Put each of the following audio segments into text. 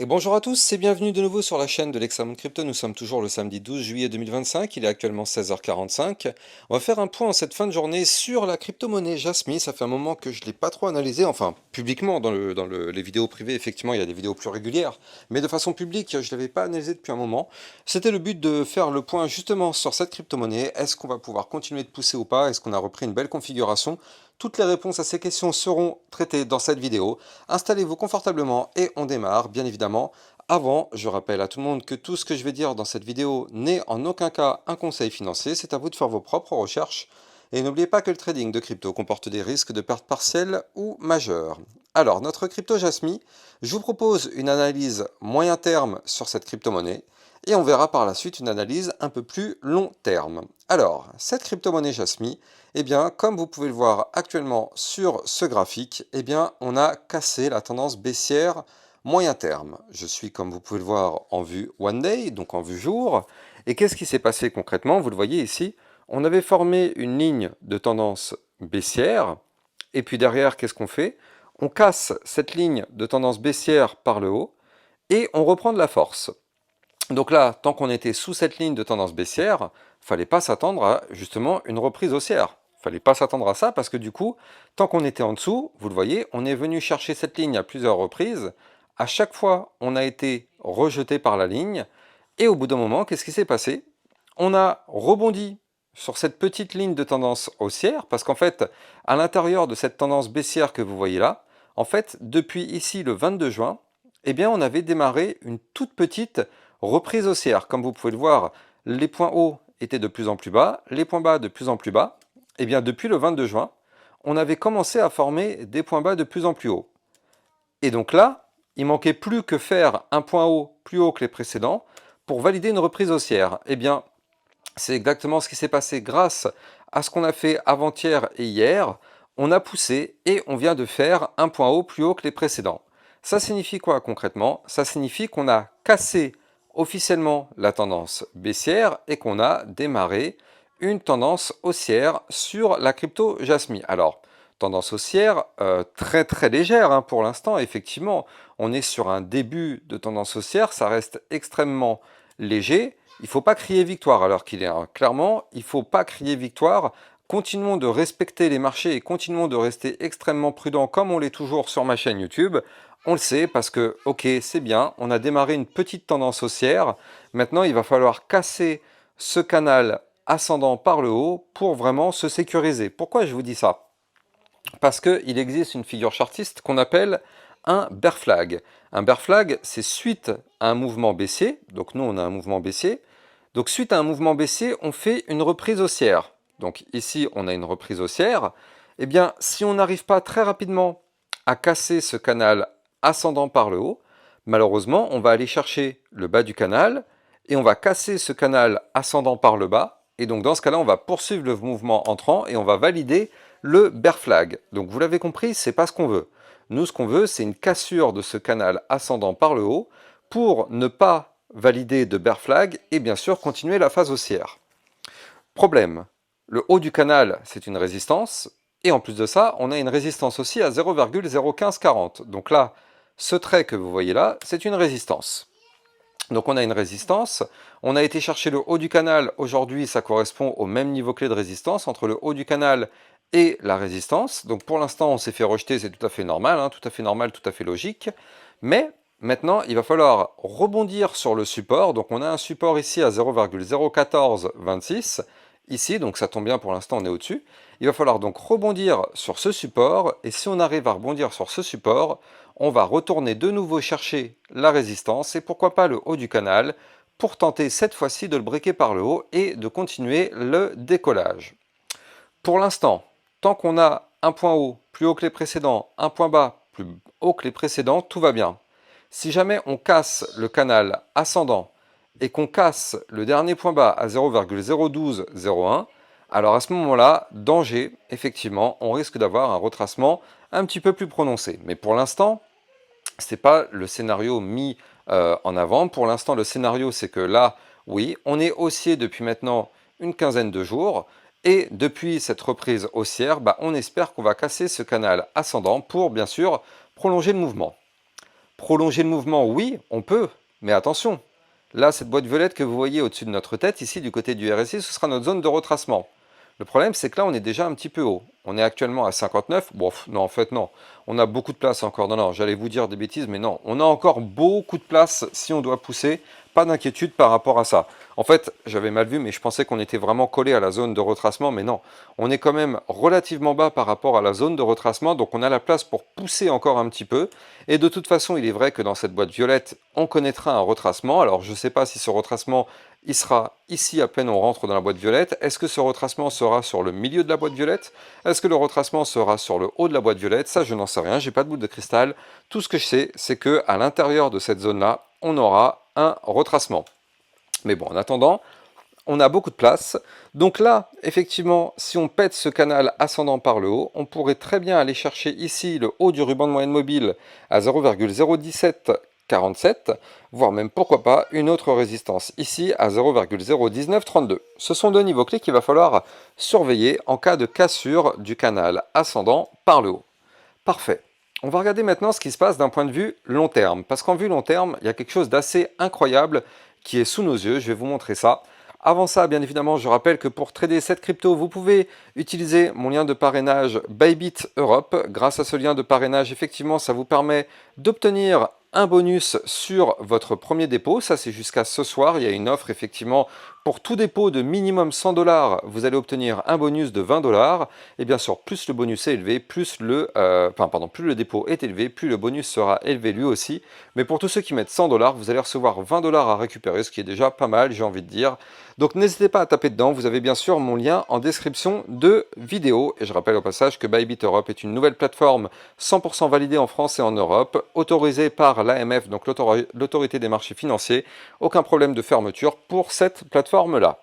Et bonjour à tous et bienvenue de nouveau sur la chaîne de l'Examen Crypto. Nous sommes toujours le samedi 12 juillet 2025, il est actuellement 16h45. On va faire un point en cette fin de journée sur la crypto-monnaie Jasmy. Ça fait un moment que je ne l'ai pas trop analysé, enfin publiquement les vidéos privées, effectivement il y a des vidéos plus régulières, mais de façon publique je ne l'avais pas analysé depuis un moment. C'était le but de faire le point justement sur cette crypto-monnaie. Est-ce qu'on va pouvoir continuer de pousser ou pas? Est-ce qu'on a repris une belle configuration? Toutes les réponses à ces questions seront traitées dans cette vidéo. Installez-vous confortablement et on démarre, bien évidemment. Avant, je rappelle à tout le monde que tout ce que je vais dire dans cette vidéo n'est en aucun cas un conseil financier, c'est à vous de faire vos propres recherches. Et n'oubliez pas que le trading de crypto comporte des risques de perte partielle ou majeure. Alors, notre crypto Jasmy, je vous propose une analyse moyen terme sur cette crypto-monnaie et on verra par la suite une analyse un peu plus long terme. Alors, cette crypto-monnaie Jasmy, eh bien, comme vous pouvez le voir actuellement sur ce graphique, eh bien, on a cassé la tendance baissière moyen terme. Je suis, comme vous pouvez le voir, en vue one day, donc en vue jour. Et qu'est-ce qui s'est passé concrètement? Vous le voyez ici, on avait formé une ligne de tendance baissière. Et puis derrière, qu'est-ce qu'on fait? On casse cette ligne de tendance baissière par le haut et on reprend de la force. Donc là, tant qu'on était sous cette ligne de tendance baissière, fallait pas s'attendre à justement une reprise haussière. Fallait pas s'attendre à ça parce que du coup, tant qu'on était en dessous, vous le voyez, on est venu chercher cette ligne à plusieurs reprises. À chaque fois, on a été rejeté par la ligne. Et au bout d'un moment, qu'est-ce qui s'est passé? On a rebondi sur cette petite ligne de tendance haussière parce qu'en fait, à l'intérieur de cette tendance baissière que vous voyez là, en fait, depuis ici le 22 juin, eh bien, on avait démarré une toute petite reprise haussière. Comme vous pouvez le voir, les points hauts étaient de plus en plus bas, les points bas de plus en plus bas. Et bien depuis le 22 juin, on avait commencé à former des points bas de plus en plus hauts. Et donc là, il manquait plus que faire un point haut plus haut que les précédents pour valider une reprise haussière. Et bien, c'est exactement ce qui s'est passé grâce à ce qu'on a fait avant-hier et hier. On a poussé et on vient de faire un point haut plus haut que les précédents. Ça signifie quoi concrètement? Ça signifie qu'on a cassé officiellement la tendance baissière et qu'on a démarré une tendance haussière sur la crypto Jasmy. Alors, tendance haussière très très légère hein, pour l'instant, effectivement. On est sur un début de tendance haussière, ça reste extrêmement léger. Il ne faut pas crier victoire alors qu'il est. Hein. Clairement, il ne faut pas crier victoire. Continuons de respecter les marchés et continuons de rester extrêmement prudents comme on l'est toujours sur ma chaîne YouTube. On le sait parce que, ok, c'est bien, on a démarré une petite tendance haussière. Maintenant, il va falloir casser ce canal ascendant par le haut pour vraiment se sécuriser. Pourquoi je vous dis ça? Parce qu'il existe une figure chartiste qu'on appelle un bear flag. Un bear flag, c'est suite à un mouvement baissier. Donc nous, on a un mouvement baissier. Donc suite à un mouvement baissier, on fait une reprise haussière. Donc ici, on a une reprise haussière. Eh bien, si on n'arrive pas très rapidement à casser ce canal ascendant par le haut, malheureusement, on va aller chercher le bas du canal et on va casser ce canal ascendant par le bas. Et donc dans ce cas-là, on va poursuivre le mouvement entrant et on va valider le bear flag. Donc vous l'avez compris, c'est pas ce qu'on veut. Nous, ce qu'on veut, c'est une cassure de ce canal ascendant par le haut pour ne pas valider de bear flag et bien sûr continuer la phase haussière. Problème, le haut du canal, c'est une résistance et en plus de ça, on a une résistance aussi à 0,01540. Donc là, ce trait que vous voyez là, c'est une résistance. Donc on a une résistance, on a été chercher le haut du canal, aujourd'hui ça correspond au même niveau clé de résistance entre le haut du canal et la résistance. Donc pour l'instant on s'est fait rejeter, c'est tout à fait normal, hein, tout à fait normal, tout à fait logique. Mais maintenant il va falloir rebondir sur le support, donc on a un support ici à 0,01426, ici, donc ça tombe bien pour l'instant on est au-dessus. Il va falloir donc rebondir sur ce support, et si on arrive à rebondir sur ce support, on va retourner de nouveau chercher la résistance et pourquoi pas le haut du canal pour tenter cette fois-ci de le breaker par le haut et de continuer le décollage. Pour l'instant, tant qu'on a un point haut plus haut que les précédents, un point bas plus haut que les précédents, tout va bien. Si jamais on casse le canal ascendant et qu'on casse le dernier point bas à 0,01201, alors à ce moment-là, danger, effectivement, on risque d'avoir un retracement un petit peu plus prononcé. Mais pour l'instant, ce n'est pas le scénario mis en avant. Pour l'instant, le scénario, c'est que là, oui, on est haussier depuis maintenant une quinzaine de jours. Et depuis cette reprise haussière, on espère qu'on va casser ce canal ascendant pour, bien sûr, prolonger le mouvement. Prolonger le mouvement, oui, on peut, mais attention. Là, cette boîte violette que vous voyez au-dessus de notre tête, ici du côté du RSI, ce sera notre zone de retracement. Le problème, c'est que là, on est déjà un petit peu haut. On est actuellement à 59. Bon, non, en fait, non. On a beaucoup de place encore. Non, non, j'allais vous dire des bêtises, mais non. On a encore beaucoup de place si on doit pousser. Pas d'inquiétude par rapport à ça. En fait, j'avais mal vu, mais je pensais qu'on était vraiment collé à la zone de retracement, mais non. On est quand même relativement bas par rapport à la zone de retracement, donc on a la place pour pousser encore un petit peu. Et de toute façon, il est vrai que dans cette boîte violette, on connaîtra un retracement. Alors, je ne sais pas si ce retracement il sera ici à peine on rentre dans la boîte violette. Est-ce que ce retracement sera sur le milieu de la boîte violette? Est-ce que le retracement sera sur le haut de la boîte violette? Ça, je n'en sais rien, j'ai pas de boule de cristal. Tout ce que je sais, c'est que à l'intérieur de cette zone-là, on aura un retracement. Mais bon, en attendant, on a beaucoup de place. Donc là, effectivement, si on pète ce canal ascendant par le haut, on pourrait très bien aller chercher ici le haut du ruban de moyenne mobile à 0,01747, voire même pourquoi pas une autre résistance ici à 0,01932. Ce sont deux niveaux clés qu'il va falloir surveiller en cas de cassure du canal ascendant par le haut. Parfait. On va regarder maintenant ce qui se passe d'un point de vue long terme, parce qu'en vue long terme, il y a quelque chose d'assez incroyable qui est sous nos yeux. Je vais vous montrer ça. Avant ça, bien évidemment, je rappelle que pour trader cette crypto, vous pouvez utiliser mon lien de parrainage Bybit Europe. Grâce à ce lien de parrainage, effectivement, ça vous permet d'obtenir un bonus sur votre premier dépôt. Ça, c'est jusqu'à ce soir. Il y a une offre, effectivement, pour tout dépôt de minimum 100 $, vous allez obtenir un bonus de 20 $. Et bien sûr, plus le bonus est élevé, plus plus le dépôt est élevé, plus le bonus sera élevé lui aussi. Mais pour tous ceux qui mettent 100 $, vous allez recevoir 20 $ à récupérer, ce qui est déjà pas mal, j'ai envie de dire. Donc n'hésitez pas à taper dedans, vous avez bien sûr mon lien en description de vidéo. Et je rappelle au passage que Bybit Europe est une nouvelle plateforme 100% validée en France et en Europe, autorisée par l'AMF, donc l'autorité des marchés financiers. Aucun problème de fermeture pour cette plateforme-là.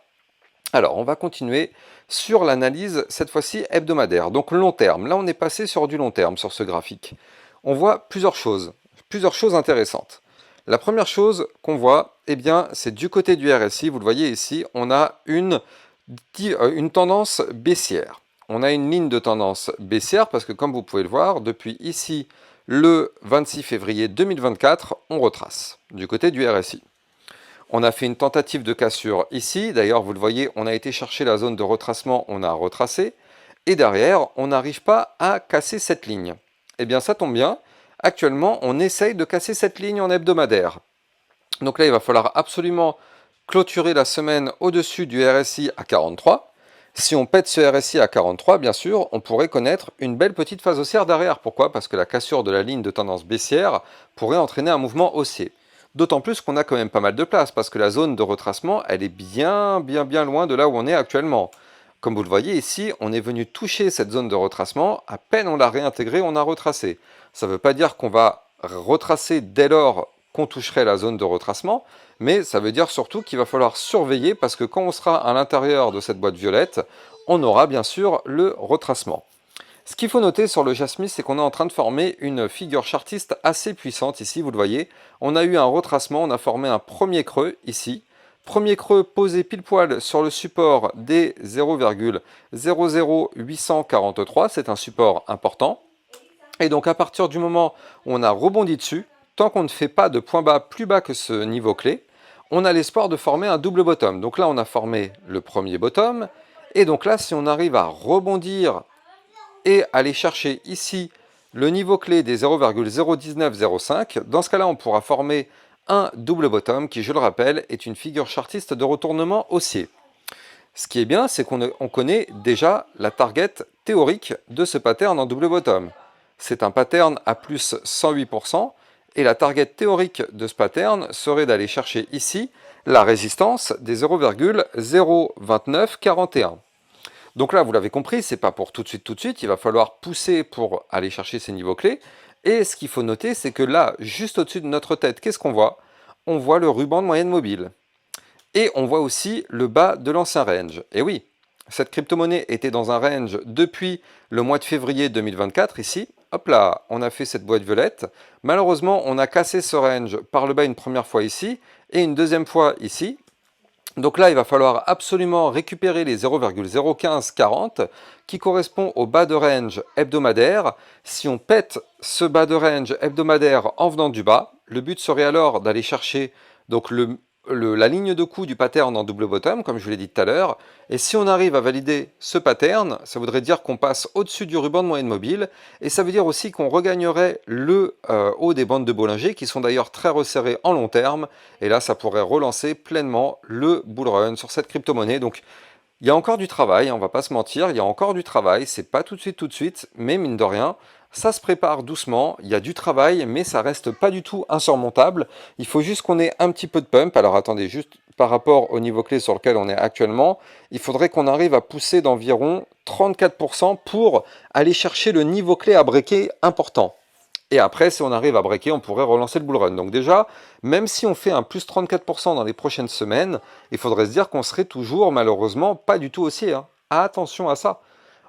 Alors, on va continuer sur l'analyse, cette fois-ci hebdomadaire, donc long terme. Là, on est passé sur du long terme, sur ce graphique. On voit plusieurs choses intéressantes. La première chose qu'on voit, eh bien, c'est du côté du RSI, vous le voyez ici, on a une tendance baissière. On a une ligne de tendance baissière parce que, comme vous pouvez le voir, depuis ici, le 26 février 2024, on retrace du côté du RSI. On a fait une tentative de cassure ici. D'ailleurs, vous le voyez, on a été chercher la zone de retracement, on a retracé. Et derrière, on n'arrive pas à casser cette ligne. Eh bien, ça tombe bien. Actuellement, on essaye de casser cette ligne en hebdomadaire. Donc là, il va falloir absolument clôturer la semaine au-dessus du RSI à 43. Si on pète ce RSI à 43, bien sûr, on pourrait connaître une belle petite phase haussière derrière. Pourquoi? Parce que la cassure de la ligne de tendance baissière pourrait entraîner un mouvement haussier. D'autant plus qu'on a quand même pas mal de place, parce que la zone de retracement, elle est bien loin de là où on est actuellement. Comme vous le voyez ici, on est venu toucher cette zone de retracement, à peine on l'a réintégrée, on a retracé. Ça ne veut pas dire qu'on va retracer dès lors qu'on toucherait la zone de retracement, mais ça veut dire surtout qu'il va falloir surveiller, parce que quand on sera à l'intérieur de cette boîte violette, on aura bien sûr le retracement. Ce qu'il faut noter sur le Jasmine, c'est qu'on est en train de former une figure chartiste assez puissante ici, vous le voyez. On a eu un retracement, on a formé un premier creux ici. Premier creux posé pile poil sur le support des 0,00843, c'est un support important. Et donc à partir du moment où on a rebondi dessus, tant qu'on ne fait pas de point bas plus bas que ce niveau clé, on a l'espoir de former un double bottom. Donc là on a formé le premier bottom, et donc là si on arrive à rebondir et aller chercher ici le niveau clé des 0,01905. Dans ce cas-là, on pourra former un double bottom qui, je le rappelle, est une figure chartiste de retournement haussier. Ce qui est bien, c'est qu'on connaît déjà la target théorique de ce pattern en double bottom. C'est un pattern à plus 108%, et la target théorique de ce pattern serait d'aller chercher ici la résistance des 0,02941. Donc là, vous l'avez compris, c'est pas pour tout de suite, il va falloir pousser pour aller chercher ces niveaux clés. Et ce qu'il faut noter, c'est que là, juste au-dessus de notre tête, qu'est-ce qu'on voit? On voit le ruban de moyenne mobile. Et on voit aussi le bas de l'ancien range. Et oui, cette crypto-monnaie était dans un range depuis le mois de février 2024, ici. Hop là, on a fait cette boîte violette. Malheureusement, on a cassé ce range par le bas une première fois ici, et une deuxième fois ici. Donc là, il va falloir absolument récupérer les 0,01540 qui correspond au bas de range hebdomadaire. Si on pète ce bas de range hebdomadaire en venant du bas, le but serait alors d'aller chercher donc la ligne de coup du pattern en double bottom, comme je vous l'ai dit tout à l'heure. Et si on arrive à valider ce pattern, ça voudrait dire qu'on passe au-dessus du ruban de moyenne mobile. Et ça veut dire aussi qu'on regagnerait le haut des bandes de Bollinger, qui sont d'ailleurs très resserrées en long terme. Et là, ça pourrait relancer pleinement le bull run sur cette crypto-monnaie. Donc, il y a encore du travail, on va pas se mentir, il y a encore du travail, c'est pas tout de suite, mais mine de rien, ça se prépare doucement, il y a du travail, mais ça reste pas du tout insurmontable. Il faut juste qu'on ait un petit peu de pump. Alors attendez, juste par rapport au niveau clé sur lequel on est actuellement, il faudrait qu'on arrive à pousser d'environ 34% pour aller chercher le niveau clé à breaker important. Et après, si on arrive à breaker, on pourrait relancer le bull run. Donc déjà, même si on fait un plus 34% dans les prochaines semaines, il faudrait se dire qu'on serait toujours, malheureusement, pas du tout haussier, hein. Attention à ça.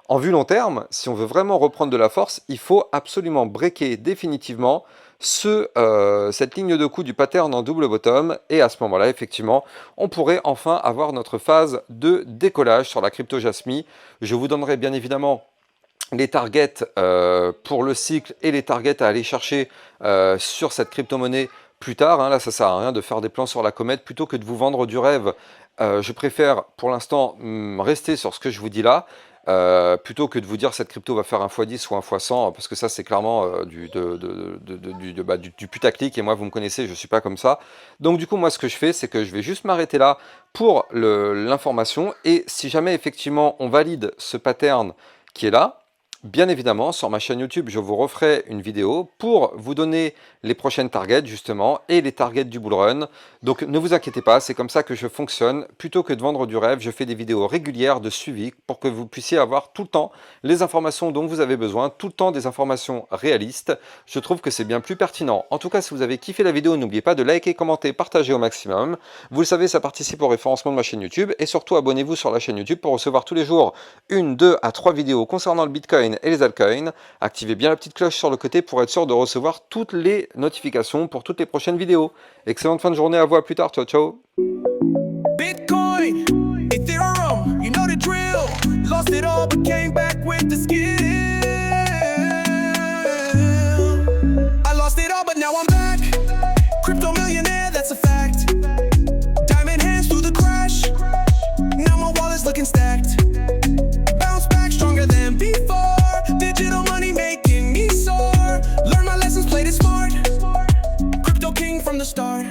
En vue long terme, si on veut vraiment reprendre de la force, il faut absolument breaker définitivement cette ligne de coup du pattern en double bottom. Et à ce moment-là, effectivement, on pourrait enfin avoir notre phase de décollage sur la crypto Jasmy. Je vous donnerai bien évidemment les targets pour le cycle et les targets à aller chercher sur cette crypto-monnaie plus tard, hein. Là, ça sert à rien de faire des plans sur la comète plutôt que de vous vendre du rêve. Je préfère pour l'instant rester sur ce que je vous dis là, plutôt que de vous dire cette crypto va faire un x10 ou un x100, parce que ça c'est clairement du putaclic, et moi vous me connaissez, je ne suis pas comme ça. Donc du coup moi ce que je fais, c'est que je vais juste m'arrêter là pour l'information, et si jamais effectivement on valide ce pattern qui est là, bien évidemment, sur ma chaîne YouTube, je vous referai une vidéo pour vous donner les prochaines targets, justement, et les targets du bull run. Donc, ne vous inquiétez pas, c'est comme ça que je fonctionne. Plutôt que de vendre du rêve, je fais des vidéos régulières de suivi pour que vous puissiez avoir tout le temps les informations dont vous avez besoin, tout le temps des informations réalistes. Je trouve que c'est bien plus pertinent. En tout cas, si vous avez kiffé la vidéo, n'oubliez pas de liker, commenter, partager au maximum. Vous le savez, ça participe au référencement de ma chaîne YouTube. Et surtout, abonnez-vous sur la chaîne YouTube pour recevoir tous les jours 1, 2 à 3 vidéos concernant le Bitcoin et les altcoins. Activez bien la petite cloche sur le côté pour être sûr de recevoir toutes les notifications pour toutes les prochaines vidéos. Excellente fin de journée à vous, à plus tard, ciao ciao. Bitcoin, Ethereum, you know the drill. Lost it all but came back with the skill. I lost it all but now I'm back. Crypto millionaire, that's a fact. Diamond hands through the crash. Now my wallet's looking stacked. Bounce back stronger than before. Digital money making me soar. Learn my lessons, played it smart. Crypto king from the start.